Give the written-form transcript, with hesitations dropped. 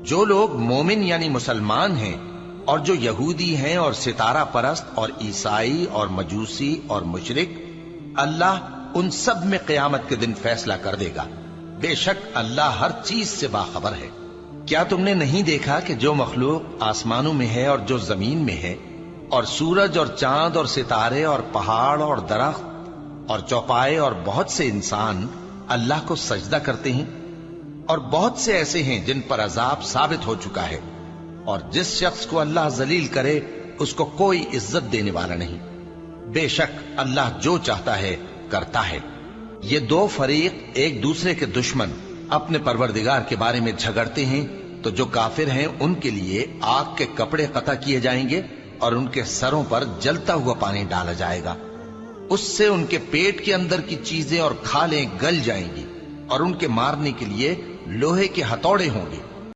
جو لوگ مومن یعنی مسلمان ہیں اور جو یہودی ہیں اور ستارہ پرست اور عیسائی اور مجوسی اور مشرک، اللہ ان سب میں قیامت کے دن فیصلہ کر دے گا۔ بے شک اللہ ہر چیز سے باخبر ہے۔ کیا تم نے نہیں دیکھا کہ جو مخلوق آسمانوں میں ہے اور جو زمین میں ہے، اور سورج اور چاند اور ستارے اور پہاڑ اور درخت اور چوپائے اور بہت سے انسان اللہ کو سجدہ کرتے ہیں، اور بہت سے ایسے ہیں جن پر عذاب ثابت ہو چکا ہے، اور جس شخص کو اللہ ذلیل کرے اس کو کوئی عزت دینے والا نہیں۔ بے شک اللہ جو چاہتا ہے کرتا ہے۔ یہ دو فریق ایک دوسرے کے دشمن اپنے پروردگار کے بارے میں جھگڑتے ہیں، تو جو کافر ہیں ان کے لیے آگ کے کپڑے قطع کیے جائیں گے اور ان کے سروں پر جلتا ہوا پانی ڈالا جائے گا، اس سے ان کے پیٹ کے اندر کی چیزیں اور کھالیں گل جائیں گی، اور ان کے مارنے کے لیے لوہے کے ہتھوڑے ہوں گے۔